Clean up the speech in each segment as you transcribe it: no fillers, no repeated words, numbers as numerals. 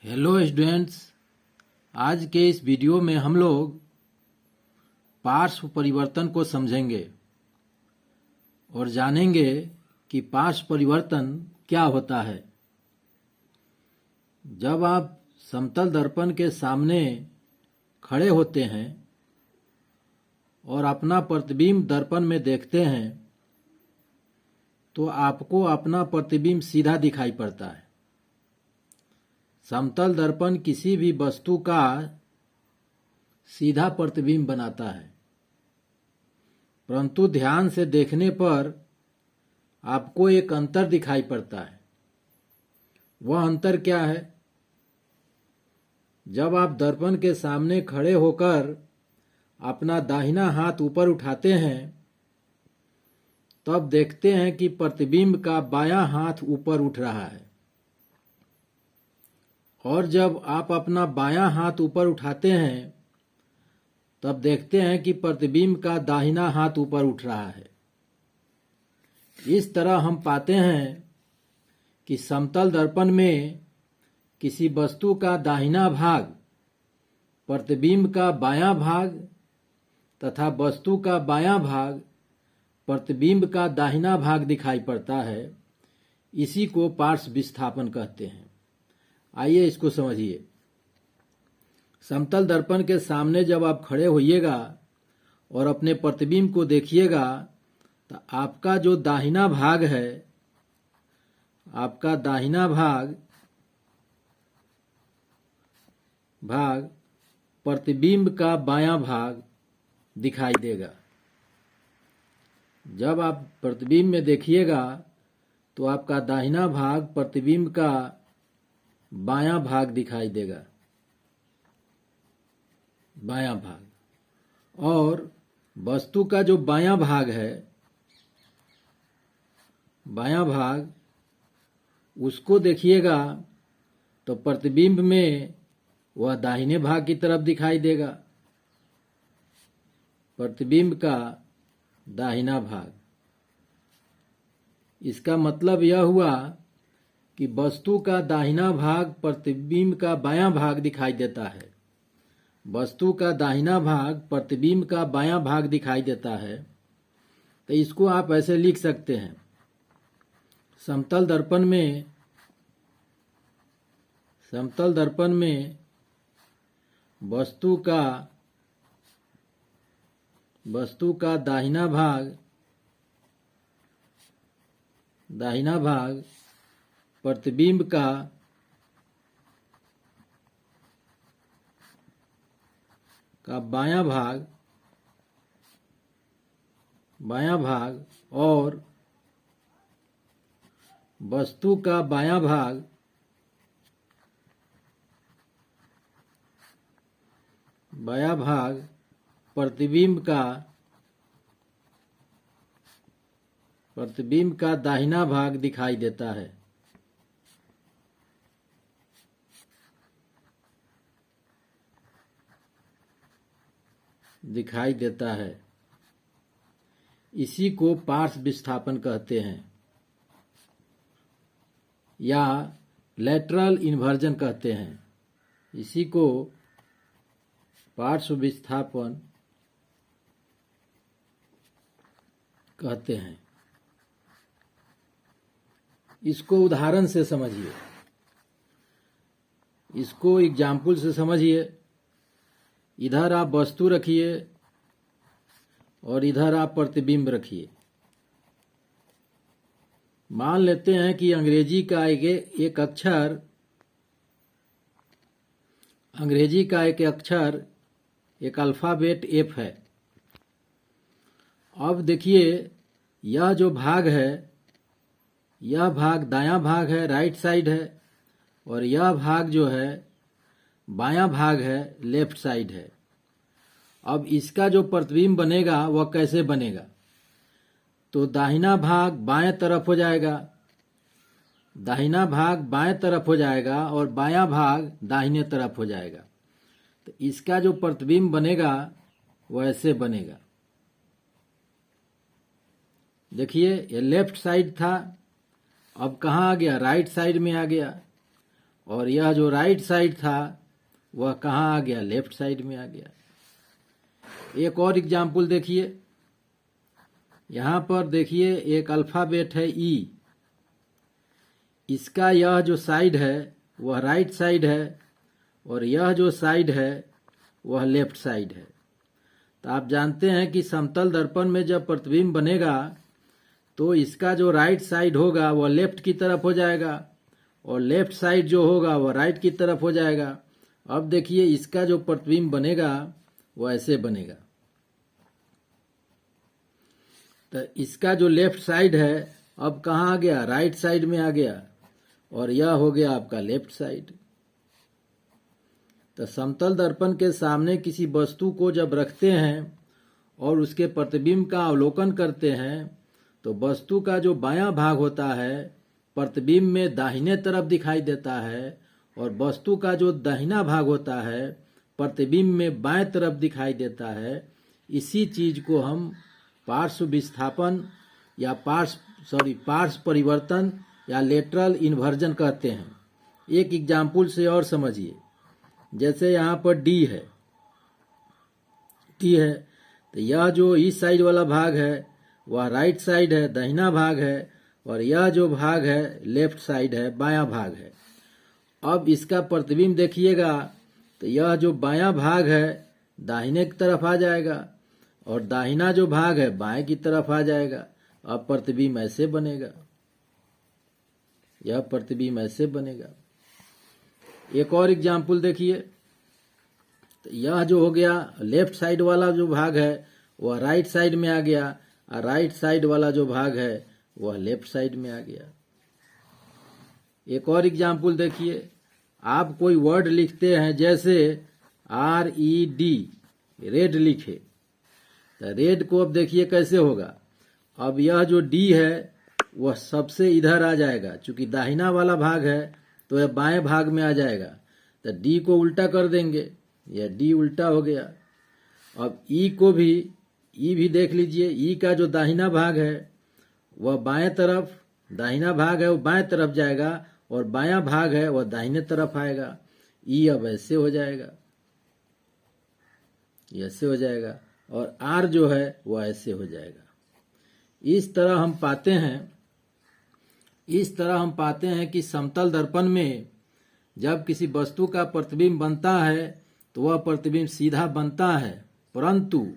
Hello students, आज के इस वीडियो में हम लोग पार्श्व परिवर्तन को समझेंगे और जानेंगे कि पार्श्व परिवर्तन क्या होता है। जब आप समतल दर्पण के सामने खड़े होते हैं और अपना प्रतिबिंब दर्पण में देखते हैं तो आपको अपना प्रतिबिंब सीधा दिखाई पड़ता है। समतल दर्पण किसी भी वस्तु का सीधा प्रतिबिंब बनाता है, परंतु ध्यान से देखने पर आपको एक अंतर दिखाई पड़ता है। वह अंतर क्या है? जब आप दर्पण के सामने खड़े होकर अपना दाहिना हाथ ऊपर उठाते हैं तब देखते हैं कि प्रतिबिंब का बायां हाथ ऊपर उठ रहा है, और जब आप अपना बायां हाथ ऊपर उठाते हैं तब देखते हैं कि प्रतिबिंब का दाहिना हाथ ऊपर उठ रहा है। इस तरह हम पाते हैं कि समतल दर्पण में किसी वस्तु का दाहिना भाग प्रतिबिंब का बायां भाग तथा वस्तु का बायां भाग प्रतिबिंब का दाहिना भाग दिखाई पड़ता है। इसी को पार्श्व विस्थापन कहते हैं। आइए इसको समझिए। समतल दर्पण के सामने जब आप खड़े होइएगा और अपने प्रतिबिंब को देखिएगा तो आपका जो दाहिना भाग है, आपका दाहिना भाग प्रतिबिंब का बायां भाग दिखाई देगा। जब आप प्रतिबिंब में देखिएगा तो आपका दाहिना भाग प्रतिबिंब का बायां भाग दिखाई देगा, बायां भाग। और वस्तु का जो बायां भाग है, बायां भाग, उसको देखिएगा तो प्रतिबिंब में वह दाहिने भाग की तरफ दिखाई देगा, प्रतिबिंब का दाहिना भाग। इसका मतलब यह हुआ कि वस्तु का दाहिना भाग प्रतिबिंब का बायां भाग दिखाई देता है, वस्तु का दाहिना भाग प्रतिबिंब का बायां भाग दिखाई देता है। तो इसको आप ऐसे लिख सकते हैं, समतल दर्पण में वस्तु का दाहिना भाग प्रतिबिंब का बायां भाग और वस्तु का बायां भाग प्रतिबिंब का दाहिना भाग दिखाई देता है। इसी को पार्श्व विस्थापन कहते हैं या लैटरल इन्वर्जन कहते हैं। इसी को पार्श्व विस्थापन कहते हैं। इसको उदाहरण से समझिए, इसको एग्जाम्पल से समझिए। इधर आप वस्तु रखिए और इधर आप प्रतिबिंब रखिए। मान लेते हैं कि अंग्रेजी का एक अक्षर एक अल्फाबेट एफ है। अब देखिए, यह जो भाग है, यह भाग दायां भाग है, राइट साइड है, और यह भाग जो है बायां भाग है, लेफ्ट साइड है। अब इसका जो प्रतिबिंब बनेगा वह कैसे बनेगा? तो दाहिना भाग बाएं तरफ हो जाएगा, दाहिना भाग बाएं तरफ हो जाएगा और बायां भाग दाहिने तरफ हो जाएगा। तो इसका जो प्रतिबिंब बनेगा वह ऐसे बनेगा। देखिए, ये लेफ्ट साइड था, अब कहाँ आ गया? राइट साइड में आ गया। और यह जो राइट साइड था वह कहाँ आ गया, लेफ्ट साइड में आ गया। एक और एग्जाम्पल देखिए, यहां पर देखिए एक अल्फाबेट है ई, इसका यह जो साइड है वह राइट साइड है और यह जो साइड है वह लेफ्ट साइड है। तो आप जानते हैं कि समतल दर्पण में जब प्रतिबिंब बनेगा तो इसका जो राइट साइड होगा वह लेफ्ट की तरफ हो जाएगा और लेफ्ट साइड जो होगा वह राइट की तरफ हो जाएगा। अब देखिए इसका जो प्रतिबिंब बनेगा वह ऐसे बनेगा। तो इसका जो लेफ्ट साइड है अब कहाँ आ गया, राइट साइड में आ गया और यह हो गया आपका लेफ्ट साइड। तो समतल दर्पण के सामने किसी वस्तु को जब रखते हैं और उसके प्रतिबिंब का अवलोकन करते हैं तो वस्तु का जो बायां भाग होता है प्रतिबिंब में दाहिने तरफ दिखाई देता है और वस्तु का जो दाहिना भाग होता है प्रतिबिंब में बाएं तरफ दिखाई देता है। इसी चीज को हम पार्श्व विस्थापन या पार्श्व परिवर्तन या लेटरल इन्वर्जन कहते हैं। एक एग्जाम्पल से और समझिए, जैसे यहाँ पर डी है तो यह जो इस साइड वाला भाग है वह राइट साइड है, दाहिना भाग है, और यह जो भाग है लेफ्ट साइड है, बायां भाग है। अब इसका प्रतिबिंब देखिएगा तो यह जो बायां भाग है दाहिने की तरफ आ जाएगा और दाहिना जो भाग है बाएं की तरफ आ जाएगा। अब प्रतिबिंब ऐसे बनेगा, यह प्रतिबिंब ऐसे बनेगा। एक और एग्जाम्पल देखिए, तो यह जो हो गया लेफ्ट साइड वाला जो भाग है वह राइट साइड में आ गया और राइट साइड वाला जो भाग है वह लेफ्ट साइड में आ गया। एक और एग्जाम्पल देखिए, आप कोई वर्ड लिखते हैं जैसे RED, रेड लिखे, तो रेड को अब देखिए कैसे होगा। अब यह जो डी है वह सबसे इधर आ जाएगा, चूंकि दाहिना वाला भाग है तो यह बाएं भाग में आ जाएगा, तो डी को उल्टा कर देंगे, यह डी उल्टा हो गया। अब ई भी देख लीजिए, ई का जो दाहिना भाग है वह बाएं तरफ, दाहिना भाग है वो बाएं तरफ जाएगा और बायां भाग है वह दाहिने तरफ आएगा। ई अब ऐसे हो जाएगा, ऐसे हो जाएगा, और आर जो है वह ऐसे हो जाएगा। इस तरह हम पाते हैं कि समतल दर्पण में जब किसी वस्तु का प्रतिबिंब बनता है तो वह प्रतिबिंब सीधा बनता है, परंतु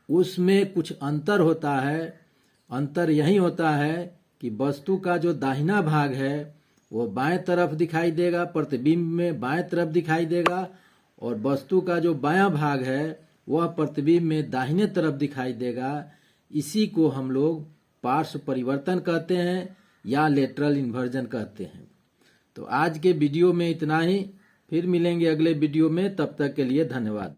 उसमें कुछ अंतर होता है। अंतर यही होता है कि वस्तु का जो दाहिना भाग है वो बाएं तरफ दिखाई देगा, प्रतिबिंब में बाएं तरफ दिखाई देगा, और वस्तु का जो बायां भाग है वह प्रतिबिंब में दाहिने तरफ दिखाई देगा। इसी को हम लोग पार्श्व परिवर्तन कहते हैं या लेटरल इन्वर्जन कहते हैं। तो आज के वीडियो में इतना ही, फिर मिलेंगे अगले वीडियो में, तब तक के लिए धन्यवाद।